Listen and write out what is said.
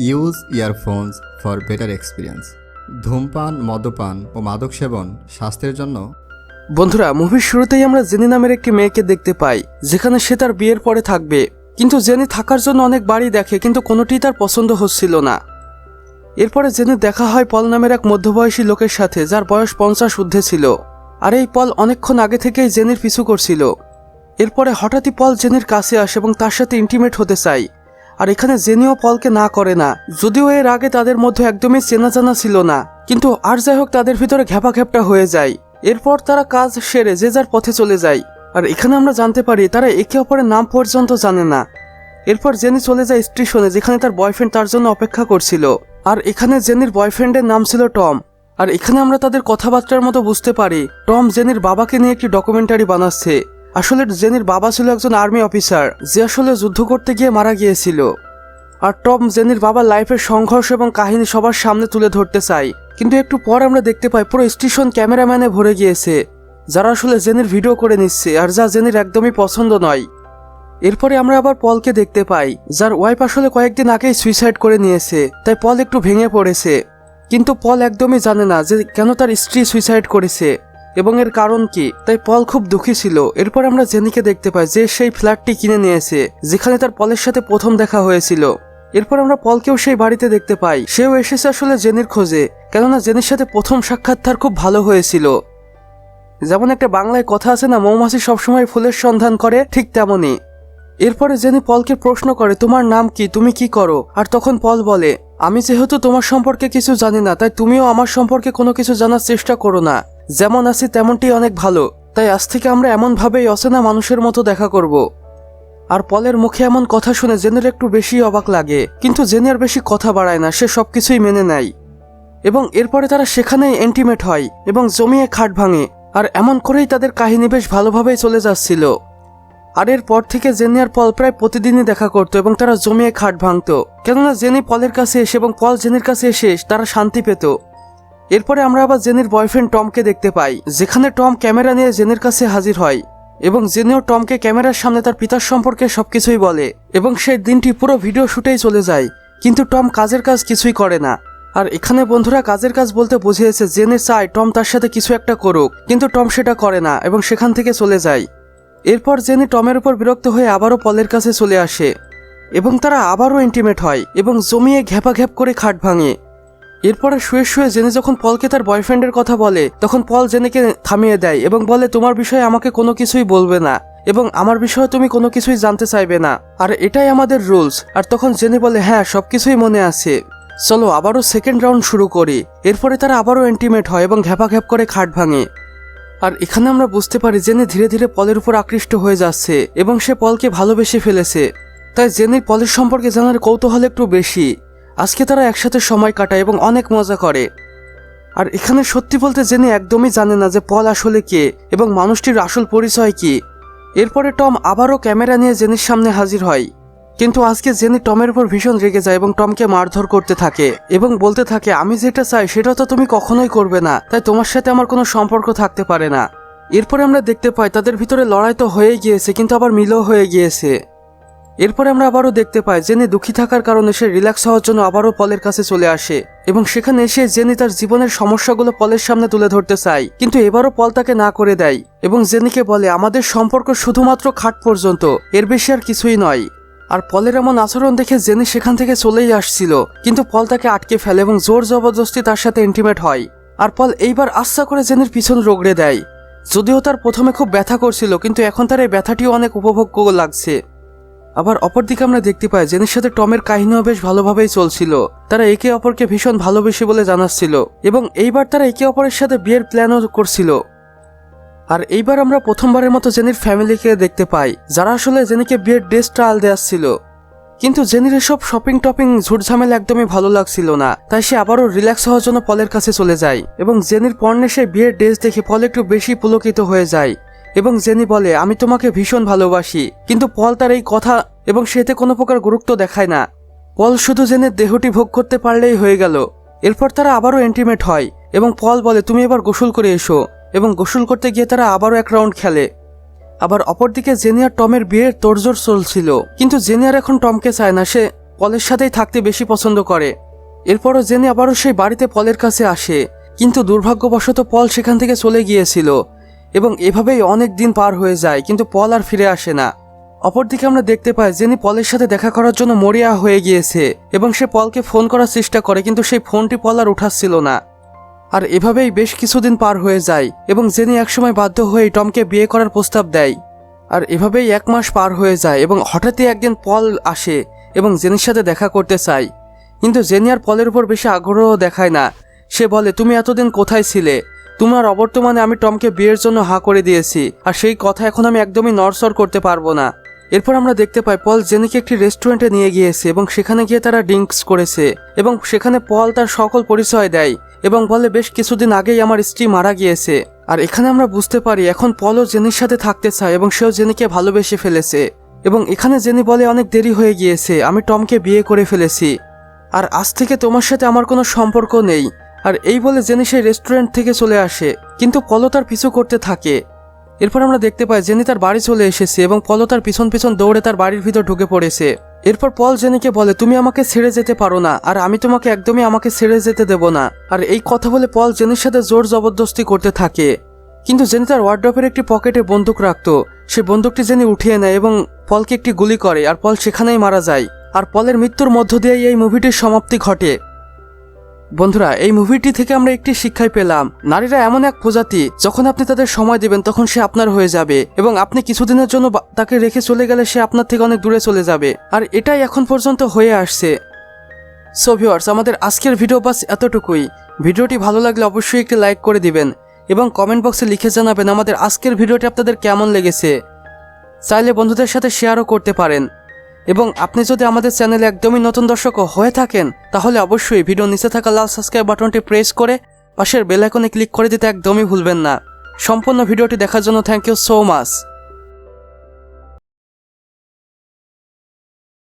Use earphones for better experience. ধূমপান, মদ্যপান ও মাদক সেবন স্বাস্থ্যের জন্য। বন্ধুরা, মুভির শুরুতেই আমরা জেনি নামের একটি মেয়েকে দেখতে পাই, যেখানে সে তার বিয়ের পরে থাকবে। কিন্তু জেনি থাকার জন্য অনেক বাড়ি দেখে, কিন্তু কোনোটিই তার পছন্দ হচ্ছিল না। এরপরে জেনি দেখা হয় পল নামের এক মধ্যবয়সী লোকের সাথে, যার বয়স 50 ঊর্ধ্বে ছিল। আর এই পল অনেকক্ষণ আগে থেকেই জেনির পিছু করছিল। এরপরে হঠাৎই পল জেনির কাছে আসে এবং তার সাথে ইন্টিমেট হতে চায়। আর এখানে জেনিও পলকে না করে না, যদিও এর আগে তাদের মধ্যে একদমই চেনা জানা ছিল না। কিন্তু আর যাই হোক, তাদের ভিতরে ঘ্যাপা হয়ে যায়। এরপর তারা কাজ সেরে যে যার পথে চলে যায়। আর এখানে আমরা জানতে পারি তারা একে অপরের নাম পর্যন্ত জানে না। এরপর জেনি চলে যায় স্টেশনে, যেখানে তার বয়ফ্রেন্ড তার জন্য অপেক্ষা করছিল। আর এখানে জেনির বয়ফ্রেন্ডের নাম ছিল টম। আর এখানে আমরা তাদের কথাবার্তার মতো বুঝতে পারি টম জেনির বাবাকে নিয়ে একটি ডকুমেন্টারি বানাচ্ছে। আসলে জেনির বাবা ছিল একজন আর্মি অফিসার, যে আসলে যুদ্ধ করতে গিয়ে মারা গিয়েছিল। আর টম জেনির বাবার লাইফের সংঘর্ষ এবং কাহিনী সবার সামনে তুলে ধরতে চায়। কিন্তু একটু পর আমরা দেখতে পাই পুরো স্টেশন ক্যামেরাম্যানে ভরে গিয়েছে, যারা আসলে জেনির ভিডিও করে নিচ্ছে, আর যা জেনির একদমই পছন্দ নয়। এরপরে আমরা আবার পলকে দেখতে পাই, যার ওয়াইফ আসলে কয়েকদিন আগেই সুইসাইড করে নিয়েছে। তাই পল একটু ভেঙে পড়েছে। কিন্তু পল একদমই জানে না যে কেন তার স্ত্রী সুইসাইড করেছে এবং এর কারণ কি। তাই পল খুব দুঃখী ছিল। এরপর আমরা জেনিকে দেখতে পাই, যে সেই ফ্ল্যাটটি কিনে নিয়েছে, যেখানে তার পলের সাথে প্রথম দেখা হয়েছিল। এরপর আমরা পলকেও সেই বাড়িতে দেখতে পাই, সেও এসেছে আসলে জেনির খোঁজে, কেননা জেনির সাথে প্রথম সাক্ষাৎ তার খুব ভালো হয়েছিল। যেমন একটা বাংলায় কথা আছে না, মৌমাছি সবসময় ফুলের সন্ধান করে, ঠিক তেমনই। এরপরে জেনি পলকে প্রশ্ন করে, তোমার নাম কি, তুমি কি করো? আর তখন পল বলে, আমি যেহেতু তোমার সম্পর্কে কিছু জানি না, তাই তুমিও আমার সম্পর্কে কোনো কিছু জানার চেষ্টা করো না। যেমন আছি তেমনটি অনেক ভালো। তাই আজ থেকে আমরা এমনভাবেই অচেনা মানুষের মতো দেখা করব। আর পলের মুখে এমন কথা শুনে জেনির একটু বেশি অবাক লাগে, কিন্তু জেনি আর বেশি কথা বাড়ায় না, সে সবকিছুই মেনে নেয়। এবং এরপরে তারা সেখানেই ইন্টিমেট হয় এবং জমিয়ে খাট ভাঙে। আর এমন করেই তাদের কাহিনী বেশ ভালোভাবেই চলে যাচ্ছিল। আর এরপর থেকে জেনি আর পল প্রায় প্রতিদিনই দেখা করতো এবং তারা জমিয়ে খাট ভাঙতো, কেননা জেনি পলের কাছে এসে এবং পল জেনির কাছে এসে তারা শান্তি পেত। এরপরে আমরা আবার জেনির বয়ফ্রেন্ড টমকে দেখতে পাই, যেখানে টম ক্যামেরা নিয়ে জেনির কাছে হাজির হয় এবং জেনিও টমকে ক্যামেরার সামনে তার পিতার সম্পর্কে সবকিছুই বলে। এবং সেই দিনটি পুরো ভিডিও শুটেই চলে যায়, কিন্তু টম কাজের কাজ কিছুই করে না। আর এখানে বন্ধুরা, কাজের কাজ বলতে বুঝিয়েছে জেনি চায় টম তার সাথে কিছু একটা করুক, কিন্তু টম সেটা করে না এবং সেখান থেকে চলে যায়। এরপর জেনি টমের উপর বিরক্ত হয়ে আবারও পলের কাছে চলে আসে এবং তারা আবারও ইন্টিমেট হয় এবং জমিয়ে ঘ্যাপ করে খাট ভাঙে। এরপরে শুয়ে শুয়ে জেনি যখন পলকে তার বয়ফ্রেন্ডের কথা বলে, তখন পল জেনিকে থামিয়ে দেয় এবং বলে, তোমার বিষয়ে আমাকে কোনো কিছুই বলবে না এবং আমার বিষয়ে তুমি কোনো কিছুই জানতে চাইবে না, আর এটাই আমাদের রুলস। আর তখন জেনি বলে, হ্যাঁ, সবকিছুই মনে আছে, চলো আবারও সেকেন্ড রাউন্ড শুরু করি। এরপরে তারা আবারও ইন্টিমেট হয় এবং ঘ্যাপ করে খাট ভাঙে। আর এখানে আমরা বুঝতে পারি জেনি ধীরে ধীরে পলের উপর আকৃষ্ট হয়ে যাচ্ছে এবং সে পলকে ভালোবেসে ফেলেছে। তাই জেনির পলের সম্পর্কে জানার কৌতূহল একটু বেশি। আজকে তারা একসাথে সময় কাটায় এবং অনেক মজা করে। আর এখানে সত্যি বলতে জেনি একদমই জানে না যে পল আসলে কে এবং মানুষটির আসল পরিচয় কি। এরপরে টম আবারও ক্যামেরা নিয়ে জেনির সামনে হাজির হয়, কিন্তু আজকে জেনি টমের উপর ভীষণ রেগে যায় এবং টমকে মারধর করতে থাকে এবং বলতে থাকে, আমি যেটা চাই সেটা তো তুমি কখনোই করবে না, তাই তোমার সাথে আমার কোনো সম্পর্ক থাকতে পারে না। এরপরে আমরা দেখতে পাই তাদের ভিতরে লড়াই তো হয়ে গিয়েছে, কিন্তু আবার মিলও হয়ে গিয়েছে। এরপরে আমরা আবারও দেখতে পাই জেনি দুঃখী থাকার কারণে সে রিল্যাক্স হওয়ার জন্য আবারও পলের কাছে চলে আসে এবং সেখানে এসে জেনি তার জীবনের সমস্যাগুলো পলের সামনে তুলে ধরতে চায়, কিন্তু এবারও পল তাকে না করে দেয় এবং জেনিকে বলে, আমাদের সম্পর্ক শুধুমাত্র খাট পর্যন্ত, এর বেশি আর কিছুই নয়। আর পলের এমন আচরণ দেখে জেনি সেখান থেকে চলেই আসছিল, কিন্তু পল তাকে আটকে ফেলে এবং জোর জবরদস্তি তার সাথে ইন্টিমেট হয়। আর পল এইবার আচ্ছা করে জেনির পিছন রগড়ে দেয়। যদিও তার প্রথমে খুব ব্যথা করছিল, কিন্তু এখন তার এই ব্যথাটিও অনেক উপভোগ্য লাগছে। আবার অপরদিকে আমরা দেখতে পাই জেনির সাথে টমের কাহিনীও বেশ ভালোভাবেই চলছিল। তারা একে অপরকে ভীষণ ভালোবেসে বলে জানাচ্ছিল এবং এইবার তারা একে অপরের সাথে বিয়ের প্ল্যানও করছিল। আর এইবার আমরা প্রথমবারের মতো জেনির ফ্যামিলিকে দেখতে পাই, যারা আসলে জেনিকে বিয়ের ড্রেস ট্রায়াল দেওয়াচ্ছিল। কিন্তু জেনির এসব শপিং টপিং ঝুটঝামেলা একদমই ভালো লাগছিল না, তাই সে আবারও রিল্যাক্স হওয়ার জন্য পলের কাছে চলে যায় এবং জেনির পর্নে সে বিয়ের ড্রেস দেখে পল একটু বেশি পুলকিত হয়ে যায় এবং জেনি বলে, আমি তোমাকে ভীষণ ভালোবাসি। কিন্তু পল তার এই কথা এবং সেতে কোনো প্রকার গুরুত্ব দেখায় না। পল শুধু জেনির দেহটি ভোগ করতে পারলেই হয়ে গেল। এরপর তারা আবারও ইন্টিমেট হয় এবং পল বলে, তুমি এবার গোসল করে এসো, এবং গোসল করতে গিয়ে তারা আবারও এক রাউন্ড খেলে। আবার অপরদিকে জেনি আর টমের বিয়ের তোড়জোড় চলছিল, কিন্তু জেনি আর এখন টমকে চায় না, সে পলের সাথেই থাকতে বেশি পছন্দ করে। এরপরও জেনি আবারও সেই বাড়িতে পলের কাছে আসে, কিন্তু দুর্ভাগ্যবশত পল সেখান থেকে চলে গিয়েছিল এবং এভাবেই অনেক দিন পার হয়ে যায়, কিন্তু পল আর ফিরে আসে না। অপরদিকে আমরা দেখতে পাই জেনি পলের সাথে দেখা করার জন্য মরিয়া হয়ে গিয়েছে এবং সে পলকে ফোন করার চেষ্টা করে, কিন্তু সেই ফোনটি পল আর উঠাচ্ছিল না। আর এভাবেই বেশ কিছুদিন পার হয়ে যায় এবং জেনি একসময় বাধ্য হয়ে টমকে বিয়ে করার প্রস্তাব দেয়। আর এভাবেই 1 মাস পার হয়ে যায় এবং হঠাৎই একদিন পল আসে এবং জেনির সাথে দেখা করতে চায়, কিন্তু জেনি আর পলের উপর বেশি আগ্রহ দেখায় না। সে বলে, তুমি এতদিন কোথায় ছিলে? তোমার অবর্তমানে আমি টমকে বিয়ের জন্য হাঁ করে দিয়েছি, আর সেই কথা এখন আমি একদমই নড়চড় করতে পারবো না। এরপর আমরা দেখতে পাই পল জেনিকে একটি রেস্টুরেন্টে নিয়ে গিয়েছে এবং সেখানে গিয়ে তারা ড্রিঙ্কস করেছে এবং সেখানে পল তার সকল পরিচয় দেয় এবং বলে, বেশ কিছুদিন আগেই আমার স্ত্রী মারা গিয়েছে। আর এখানে আমরা বুঝতে পারি এখন পলও জেনির সাথে থাকতে চায় এবং সেও জেনিকে ভালোবেসে ফেলেছে। এবং এখানে জেনি বলে, অনেক দেরি হয়ে গিয়েছে, আমি টমকে বিয়ে করে ফেলেছি, আর আজ থেকে তোমার সাথে আমার কোনো সম্পর্ক নেই। আর এই বলে জেনি সেই রেস্টুরেন্ট থেকে চলে আসে, কিন্তু পলও তার পিছু করতে থাকে। এরপর আমরা দেখতে পাই জেনি তার বাড়ি চলে এসেছে এবং পলও তার পিছন পিছন দৌড়ে তার বাড়ির ভিতর ঢুকে পড়েছে। এরপর পল জেনিকে বলে, তুমি আমাকে ছেড়ে যেতে পারো না, আর আমি তোমাকে একদমই আমাকে ছেড়ে যেতে দেব না। আর এই কথা বলে পল জেনির সাথে জোর জবরদস্তি করতে থাকে, কিন্তু জেনি তার ওয়ার্ডরোবের একটি পকেটে বন্দুক রাখতো। সেই বন্দুকটি জেনি উঠিয়ে নেয় এবং পলকে একটি গুলি করে, আর পল সেখানেই মারা যায়। আর পলের মৃত্যুর মধ্য দিয়েই এই মুভিটির সমাপ্তি ঘটে। বন্ধুরা, এই মুভিটি থেকে আমরা একটি শিক্ষাই পেলাম, নারীরা এমন এক প্রজাতি, যখন আপনি তাদের সময় দেবেন তখন সে আপনার হয়ে যাবে, এবং আপনি কিছুদিনের জন্য তাকে রেখে চলে গেলে সে আপনার থেকে অনেক দূরে চলে যাবে। আর এটাই এখন পর্যন্ত হয়ে আসছে। সো ভিউয়ার্স, আমাদের আজকের ভিডিও বাস এতটুকুই। ভিডিওটি ভালো লাগলে অবশ্যই একটি লাইক করে দিবেন এবং কমেন্ট বক্সে লিখে জানাবেন আমাদের আজকের ভিডিওটি আপনাদের কেমন লেগেছে। চাইলে বন্ধুদের সাথে শেয়ারও করতে পারেন। এবং আপনি যদি আমাদের চ্যানেলে একদমই নতুন দর্শক হয়ে থাকেন, তাহলে অবশ্যই ভিডিও নিচে থাকা লাল সাবস্ক্রাইব বাটনটি প্রেস করে পাশের বেল আইকনে ক্লিক করে দিতে একদমই ভুলবেন না। সম্পূর্ণ ভিডিওটি দেখার জন্য থ্যাংক ইউ সো মাচ।